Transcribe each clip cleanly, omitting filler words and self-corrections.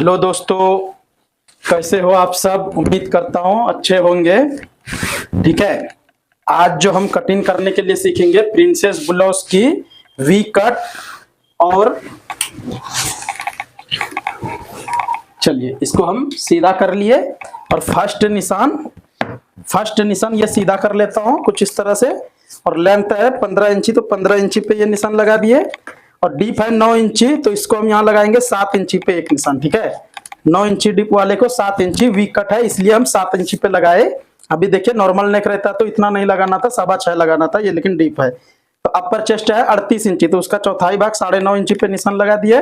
Hello दोस्तों, कैसे हो आप सब। उम्मीद करता हूँ अच्छे होंगे। ठीक है, आज जो हम कटिंग करने के लिए सीखेंगे प्रिंसेस ब्लाउज की वी कट। और चलिए इसको हम सीधा कर लिए और फर्स्ट निशान ये सीधा कर लेता हूँ कुछ इस तरह से। और लेंथ है 15 इंची, तो 15 इंची पे ये निशान लगा दिए। और डीप है 9 इंची, तो इसको हम यहाँ लगाएंगे 7 इंची पे एक निशान। ठीक है, 9 इंची डीप वाले को 7 इंची वी कट है, इसलिए हम 7 इंची पे लगाए। अभी देखिए नॉर्मल नेक रहता तो इतना नहीं लगाना था, 6.25 लगाना था ये, लेकिन डीप है। तो अपर चेस्ट है 38 इंची, तो उसका चौथाई भाग 9.5 इंची पे निशान लगा दिए।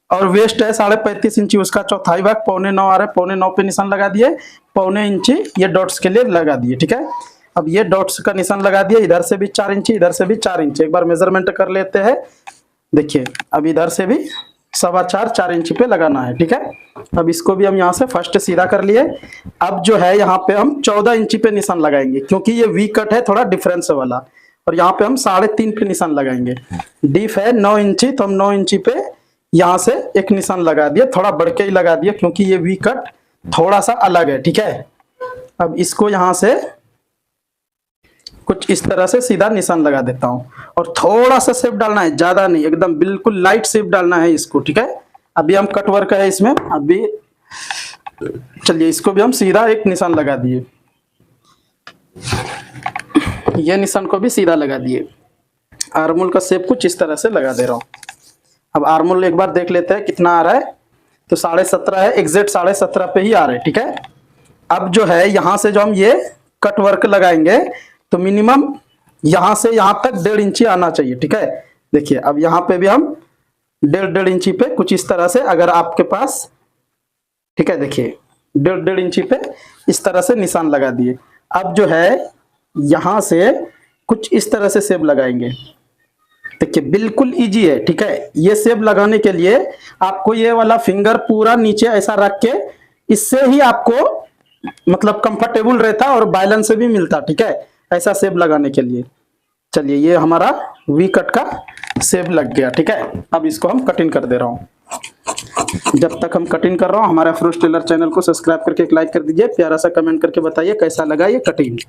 और वेस्ट है 35.5 इंची, उसका चौथाई भाग 8.25 आ रहा है, 8.25 पे निशान लगा दिए। 0.25 इंची ये डॉट्स के लिए लगा दिए। ठीक है, अब ये डॉट्स का निशान लगा दिए। इधर से भी 4 इंची, इधर से भी 4 इंची। एक बार मेजरमेंट कर लेते हैं। देखिए अब इधर से भी 4.25 इंची पे लगाना है। ठीक है, अब इसको भी हम यहाँ से फर्स्ट सीधा कर लिए। अब जो है यहाँ पे हम 14 इंची पे निशान लगाएंगे, क्योंकि ये वी कट है थोड़ा डिफरेंस वाला। और यहाँ पे हम 3.5 पे निशान लगाएंगे। डीप है 9 इंची, तो हम 9 इंची पे यहाँ से एक निशान लगा दिया, थोड़ा बढ़ के ही लगा दिया क्योंकि ये वी कट थोड़ा सा अलग है। ठीक है, अब इसको यहाँ से कुछ इस तरह से सीधा निशान लगा देता हूं। और थोड़ा सा शेप डालना है, ज्यादा नहीं, एकदम बिल्कुल लाइट शेप डालना है इसको। ठीक है, अभी हम कट वर्क है इसमें। अभी चलिए इसको भी हम सीधा एक निशान लगा दिए, ये निशान को भी सीधा लगा दिए। आर्मोल का शेप कुछ इस तरह से लगा दे रहा हूं। अब आर्मोल एक बार देख लेते हैं कितना आ रहा है। तो 17.5 है, एग्जैक्ट 17.5 पे ही आ रहे हैं। ठीक है, अब जो है यहां से जो हम ये कट वर्क लगाएंगे, तो मिनिमम यहां से यहां तक 1.5 इंची आना चाहिए। ठीक है, देखिए अब यहां पे भी हम 1.5 इंची पे कुछ इस तरह से, अगर आपके पास, ठीक है, देखिए 1.5 इंची पे इस तरह से निशान लगा दिए। अब जो है यहां से कुछ इस तरह से शेप लगाएंगे। देखिए बिल्कुल इजी है। ठीक है, ये शेप लगाने के लिए आपको ये वाला फिंगर पूरा नीचे ऐसा रख के, इससे ही आपको मतलब कंफर्टेबल रहता और बैलेंस से भी मिलता। ठीक है, ऐसा शेप लगाने के लिए। चलिए ये हमारा वी कट का शेप लग गया। ठीक है, अब इसको हम कटिंग कर दे रहा हूं। जब तक हम कटिंग कर रहा हूं, हमारे अफरोज टेलर चैनल को सब्सक्राइब करके एक लाइक कर दीजिए, प्यारा सा कमेंट करके बताइए कैसा लगा ये कटिंग।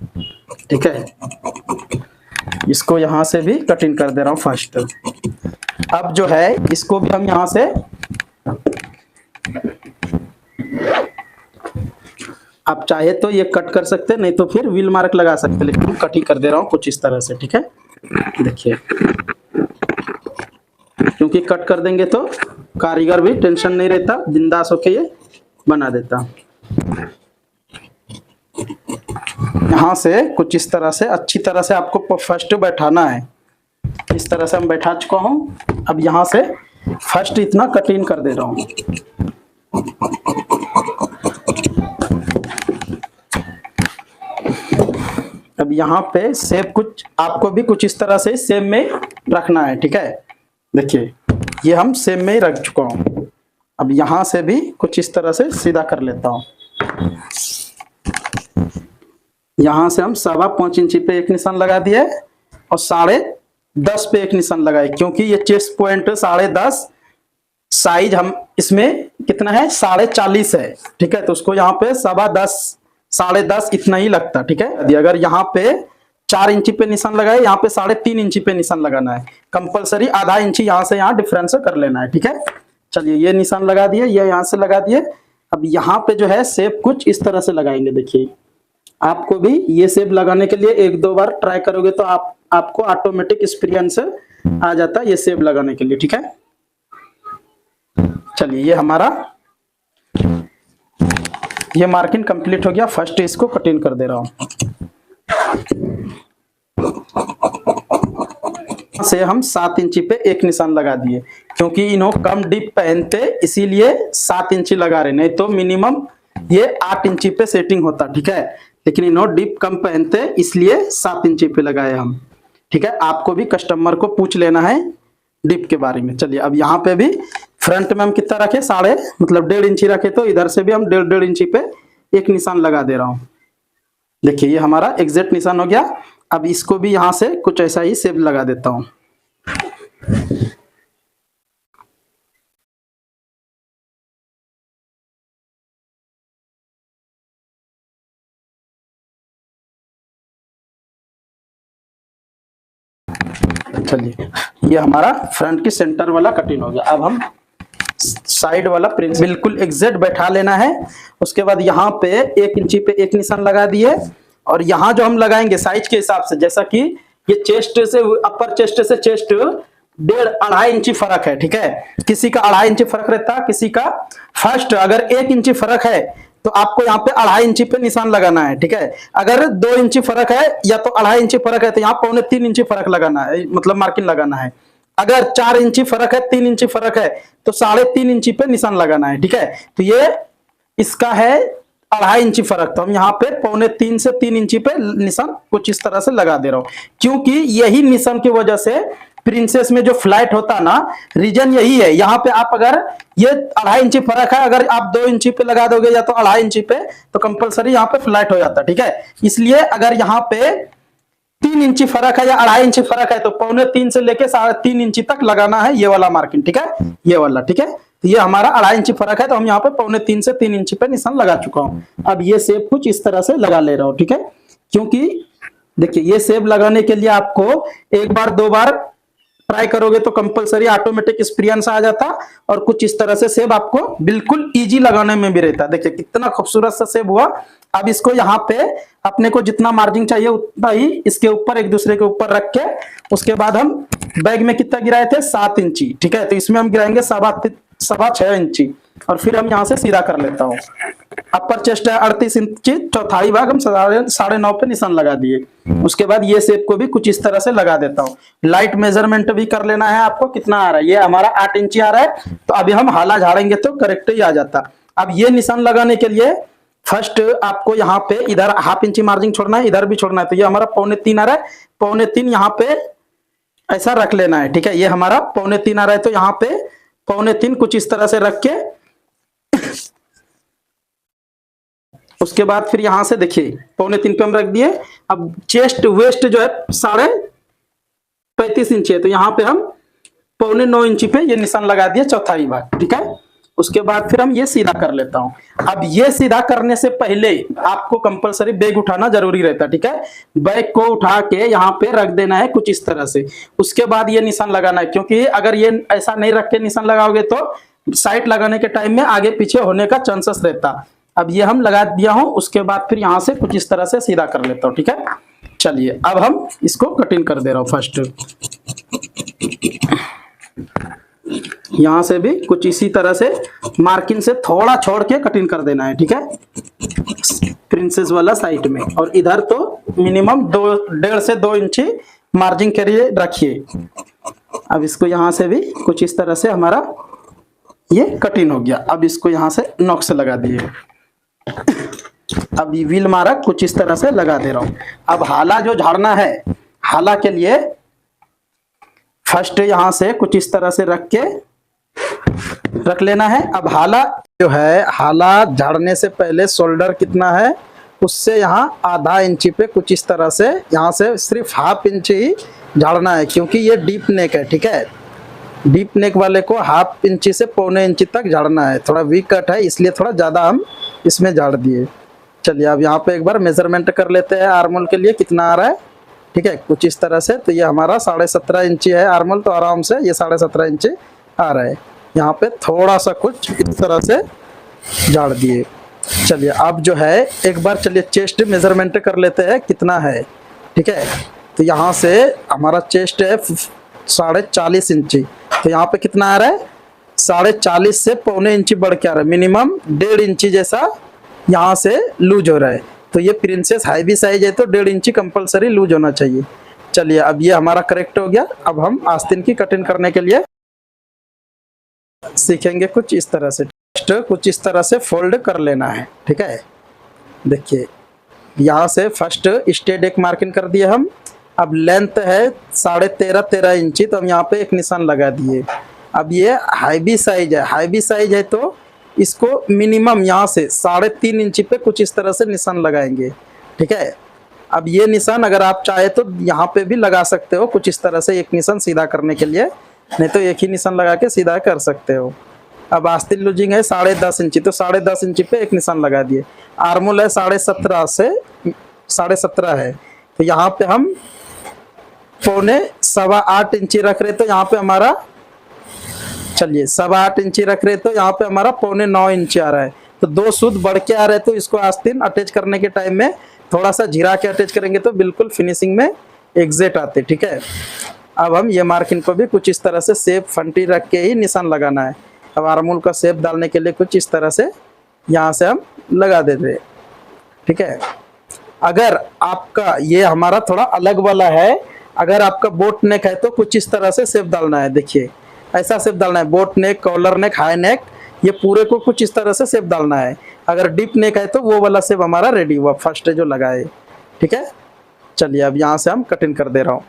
ठीक है, इसको यहां से भी कटिंग कर दे रहा हूं फर्स्ट। अब जो है इसको भी हम यहां से, आप चाहे तो ये कट कर सकते, नहीं तो फिर व्हील मार्क लगा सकते, लेकिन कट ही कर दे रहा हूं कुछ इस तरह से। ठीक है, देखिए क्योंकि कट कर देंगे तो कारीगर भी टेंशन नहीं रहता, बिंदास होके ये बना देता। यहां से कुछ इस तरह से अच्छी तरह से आपको फर्स्ट बैठाना है। इस तरह से हम बैठा चुका हूं। अब यहां से फर्स्ट इतना कटिंग कर दे रहा हूं। अब यहाँ पे शेप कुछ आपको भी कुछ इस तरह से सेम में रखना है। ठीक है, देखिए ये हम सेम में ही रख चुका हूं। अब यहां से भी कुछ इस तरह से सीधा कर लेता हूं। यहां से हम 5.25 इंची पे एक निशान लगा दिए और 10.5 पे एक निशान लगाए, क्योंकि ये चेस्ट पॉइंट 10.5 साइज हम इसमें कितना है 40.5 है। ठीक है, तो उसको यहाँ पे 10.25 10.5 इतना ही लगता। ठीक है, अगर यहाँ पे 4 इंची पे निशान लगाए, यहाँ पे 3.5 इंची पे निशान लगाना है कंपलसरी। आधा इंची यहाँ से यहाँ डिफरेंस कर लेना है। ठीक है, चलिए ये निशान लगा दिए, ये यहाँ से लगा दिए। अब यहाँ पे जो है शेप कुछ इस तरह से लगाएंगे। देखिए आपको भी ये शेप लगाने के लिए 1-2 बार ट्राई करोगे तो आपको ऑटोमेटिक एक्सपीरियंस आ जाता है ये शेप लगाने के लिए। ठीक है, चलिए ये हमारा ये मार्किंग कंप्लीट हो गया। फर्स्ट इसको कटिंग कर दे रहा हूं। से हम 7 इंची पे एक निशान लगा दिए, क्योंकि इन्हों कम डीप पहनते इसीलिए 7 इंची लगा रहे, नहीं तो मिनिमम ये 8 इंची पे सेटिंग होता। ठीक है, लेकिन इन्हों डीप कम पहनते इसलिए 7 इंची पे लगाए हम। ठीक है, आपको भी कस्टमर को पूछ लेना है डीप के बारे में। चलिए अब यहाँ पे भी फ्रंट में हम कितना रखे, 1.5 इंची रखे, तो इधर से भी हम 1.5 इंची पे एक निशान लगा दे रहा हूं। देखिए ये हमारा एग्जैक्ट निशान हो गया। अब इसको भी यहां से कुछ ऐसा ही शेप लगा देता हूं। चलिए ये हमारा फ्रंट की सेंटर वाला कटिंग हो गया। अब हम साइड वाला प्रिंट बिल्कुल एग्जैक्ट बैठा लेना है। उसके बाद यहाँ पे 1 इंची पे एक निशान लगा दिए, और यहाँ जो हम लगाएंगे साइज के हिसाब से, जैसा कि ये चेस्ट से अपर चेस्ट से चेस्ट 1.5-2.5 इंची फर्क है, ठीक है। किसी का 2.5 इंची फर्क रहता है, किसी का फर्स्ट अगर 1 इंची फर्क है तो आपको यहाँ पे 2.5 इंची पे निशान लगाना है, ठीक है। अगर 2 इंची फर्क है या तो 2.5 इंची फर्क है तो यहाँ 2.25 इंची फर्क लगाना है, मतलब मार्किंग लगाना है। अगर 4 इंची फर्क है, 3 इंची फर्क है तो 3.5 इंची पे निशान लगाना है, ठीक है। तो ये इसका है 2.5 इंची फर्क, तो हम यहाँ पे 2.25 से 3 इंची पे निशान कुछ इस तरह से लगा दे रहा हूँ, क्योंकि यही निशान की वजह से प्रिंसेस में जो फ्लाइट होता ना, रीजन यही है। यहाँ पे आप अगर ये 2.5 इंची फर्क है, अगर आप 2 इंची पे लगा दोगे या तो 2.5 इंची पे, तो कंपलसरी यहाँ पे फ्लाइट हो जाता है, ठीक है। इसलिए अगर यहाँ पे 3 इंची फर्क है या 2.5 इंची फर्क है तो 2.25 से लेके 3.5 इंची तक लगाना है, ये वाला मार्किंग, ठीक है, ये वाला, ठीक है। तो ये हमारा 2.5 इंची फर्क है, तो हम यहाँ पे 2.25 से 3 इंची पे निशान लगा चुका हूँ। अब ये शेप कुछ इस तरह से लगा ले रहा हूँ, ठीक है। क्योंकि देखिए ये शेप लगाने के लिए आपको 1 बार 2 बार ट्राई करोगे तो कंपलसरी ऑटोमेटिक एक्सपीरियंस आ जाता, और कुछ इस तरह से शेप आपको बिल्कुल इजी लगाने में भी रहता। देखिए कितना खूबसूरत सा शेप हुआ। अब इसको यहाँ पे अपने को जितना मार्जिन चाहिए उतना ही इसके ऊपर एक दूसरे के ऊपर रख के, उसके बाद हम बैग में कितना गिराए थे 7 इंची, ठीक है। तो इसमें हम गिराएंगे 6.25 इंची, और फिर हम यहाँ से सीधा कर लेता हूँ। अपर चेस्ट है 38 इंची, चौथाई भाग हम 9.5 पे निशान लगा दिए। उसके बाद ये शेप को भी कुछ इस तरह से लगा देता हूँ। लाइट मेजरमेंट भी कर लेना है आपको, कितना आ रहा है, ये हमारा 8 इंची आ रहा है, तो अभी हम हाला झाड़ेंगे तो करेक्ट ही आ जाता। अब ये निशान लगाने के लिए फर्स्ट आपको यहाँ पे इधर 1/2 इंची मार्जिन छोड़ना है, इधर भी छोड़ना है। तो ये हमारा 2.25 आ रहा है, 2.25 यहाँ पे ऐसा रख लेना है, ठीक है। ये हमारा 2.25 आ रहा है, तो यहाँ पे 2.25 कुछ इस तरह से रख के उसके बाद फिर यहां से देखिए 2.25 पे हम रख दिए। अब चेस्ट वेस्ट जो है 35.5 इंची है, तो यहाँ पे हम 8.25 इंची पे ये निशान लगा दिए, चौथाई भाग, ठीक है। उसके बाद फिर हम ये सीधा कर लेता हूं। अब ये सीधा करने से पहले आपको कंपलसरी बैग उठाना जरूरी रहता है, ठीक है। बैग को उठा के यहाँ पे रख देना है कुछ इस तरह से, उसके बाद ये निशान लगाना है, क्योंकि अगर ये ऐसा नहीं रख के निशान लगाओगे तो साइड लगाने के टाइम में आगे पीछे होने का चांसेस रहता। अब ये हम लगा दिया हूं, उसके बाद फिर यहां से कुछ इस तरह से सीधा कर लेता हूं, ठीक है। चलिए अब हम इसको कटिंग कर दे रहा हूं। फर्स्ट यहां से भी कुछ इसी तरह से मार्किंग से थोड़ा छोड़ के कटिंग कर देना है, ठीक है, प्रिंसेस वाला साइड में। और इधर तो मिनिमम 1.5 से 2 इंची मार्जिन करिए रखिए। अब इसको यहां से भी कुछ इस तरह से हमारा ये कटिंग हो गया। अब इसको यहां से नॉक से लगा दिए। अब ये व्हील मार्क कुछ इस तरह से लगा दे रहा हूं। अब हाला जो झाड़ना है, हाला के लिए फर्स्ट यहां से कुछ इस तरह से रख के रख लेना है। अब हाला जो है, हाला झाड़ने से पहले शोल्डर कितना है उससे यहाँ 1/2 इंची पे कुछ इस तरह से यहाँ से सिर्फ 1/2 इंची ही झाड़ना है, क्योंकि ये डीप नेक है, ठीक है। डीप नेक वाले को 1/2 इंची से 1.25 इंची तक झाड़ना है। थोड़ा वीक कट है इसलिए थोड़ा ज़्यादा हम इसमें झाड़ दिए। चलिए अब यहाँ पे एक बार मेजरमेंट कर लेते हैं आर्मोल के लिए कितना आ रहा है, ठीक है, कुछ इस तरह से। तो ये हमारा 17.5 इंची है आर्मोल, तो आराम से ये 17.5 इंची आ रहा है। यहाँ पे थोड़ा सा कुछ इस तरह से झाड़ दिए। चलिए अब जो है एक बार चलिए चेस्ट मेजरमेंट कर लेते हैं कितना है, ठीक है। तो यहाँ से हमारा चेस्ट है 40.5 इंची, तो यहाँ पे कितना आ रहा है 40.5 से 1.25 इंची बढ़ के आ रहा है, मिनिमम 1.5 इंची जैसा यहाँ से लूज हो रहा है। तो ये प्रिंसेस हैवी साइज है तो 1.5 इंची कंपलसरी लूज होना चाहिए। चलिए अब ये हमारा करेक्ट हो गया। अब हम आस्तीन की कटिंग करने के लिए सीखेंगे कुछ इस तरह से। कुछ इस तरह से फोल्ड कर लेना है, ठीक है। देखिए यहाँ से फर्स्ट स्टेड एक मार्किंग कर दिए हम। अब लेंथ है 13.5 इंची, तो हम यहाँ पे एक निशान लगा दिए। अब ये हैवी साइज है, हैवी साइज है तो इसको मिनिमम यहाँ से 3.5 इंची पे कुछ इस तरह से निशान लगाएंगे, ठीक है। अब ये निशान अगर आप चाहे तो यहाँ पे भी लगा सकते हो कुछ इस तरह से, एक निशान सीधा करने के लिए, नहीं तो एक ही निशान लगा के सीधा कर सकते हो। अब आस्तीन लूजिंग है 10.5 इंची, तो 10.5 इंची पे एक निशान लगा दिए। आर्मोल है 17.5 से 17.5 है, तो यहाँ पे हम 8.25 इंची रख रहे तो यहाँ पे हमारा, चलिए 8.25 इंची रख रहे तो यहाँ पे हमारा 8.25 इंची आ रहा है। तो 2 सूत बढ़ के आ रहे तो इसको आस्तीन अटैच करने के टाइम में थोड़ा सा झिरा के अटैच करेंगे तो बिल्कुल फिनिशिंग में एग्जैक्ट आते, ठीक है। अब हम ये मार्किंग को भी कुछ इस तरह से शेप फंटी रख के ही निशान लगाना है। अब आर्मोल का शेप डालने के लिए कुछ इस तरह से यहाँ से हम लगा देते हैं, ठीक है। अगर आपका ये हमारा थोड़ा अलग वाला है, अगर आपका बोट नेक है तो कुछ इस तरह से शेप डालना है। देखिए ऐसा शेप डालना है, boat neck, collar neck, high neck, ये पूरे को कुछ इस तरह से शेप डालना है। अगर डीप नेक है तो वो वाला शेप हमारा रेडी हुआ, फर्स्ट जो लगाए, ठीक है। चलिए अब यहाँ से हम कटिंग कर दे रहा हूँ।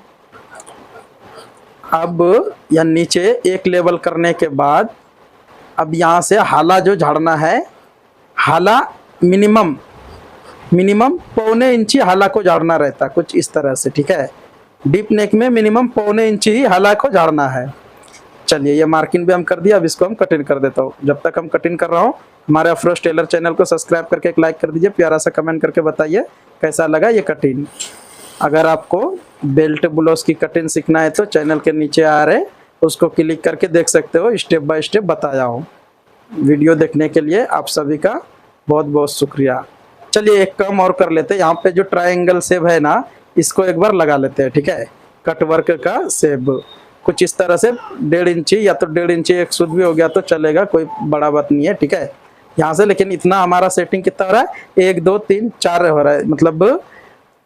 अब या नीचे एक लेवल करने के बाद अब यहाँ से हाला जो झाड़ना है, हाला मिनिमम 1.25 इंची हाला को झाड़ना रहता कुछ इस तरह से, ठीक है। डीप नेक में मिनिमम 1.25 इंची ही हाला को झाड़ना है। चलिए ये मार्किंग भी हम कर दिया, अब इसको हम कटिंग कर देता हूँ। जब तक हम कटिंग कर रहा हूँ हमारे अफरोज टेलर चैनल को सब्सक्राइब करके एक लाइक कर दीजिए, प्यारा सा कमेंट करके बताइए कैसा लगा ये कटिंग। अगर आपको बेल्ट ब्लाउज की कटिंग सीखना है तो चैनल के नीचे आ रहे उसको क्लिक करके देख सकते हो, स्टेप बाय स्टेप बताया हूँ। वीडियो देखने के लिए आप सभी का बहुत बहुत शुक्रिया। चलिए एक काम और कर लेते हैं, यहाँ पे जो ट्रायंगल शेप है ना इसको एक बार लगा लेते हैं, ठीक है। कट वर्क का शेप कुछ इस तरह से 1.5 इंची या तो 1.5 इंची एक सूत भी हो गया तो चलेगा, कोई बड़ा बात नहीं है, ठीक है। यहाँ से लेकिन इतना हमारा सेटिंग कितना हो रहा है, 1 2 3 4 हो रहा है, मतलब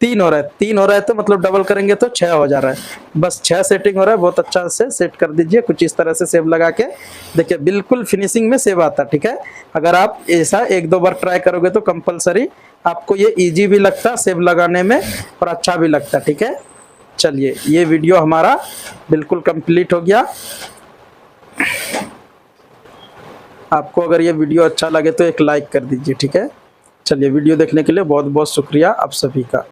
3 हो रहा है, 3 हो रहा है तो मतलब डबल करेंगे तो 6 हो जा रहा है। बस 6 सेटिंग हो रहा है, बहुत अच्छा से सेट कर दीजिए कुछ इस तरह से शेप लगा के। देखिए बिल्कुल फिनिशिंग में शेप आता, ठीक है। अगर आप ऐसा 1-2 बार ट्राई करोगे तो कंपलसरी आपको ये इजी भी लगता शेप लगाने में और अच्छा भी लगता, ठीक है। चलिए ये वीडियो हमारा बिल्कुल कंप्लीट हो गया। आपको अगर ये वीडियो अच्छा लगे तो एक लाइक कर दीजिए, ठीक है। चलिए वीडियो देखने के लिए बहुत बहुत शुक्रिया आप सभी का।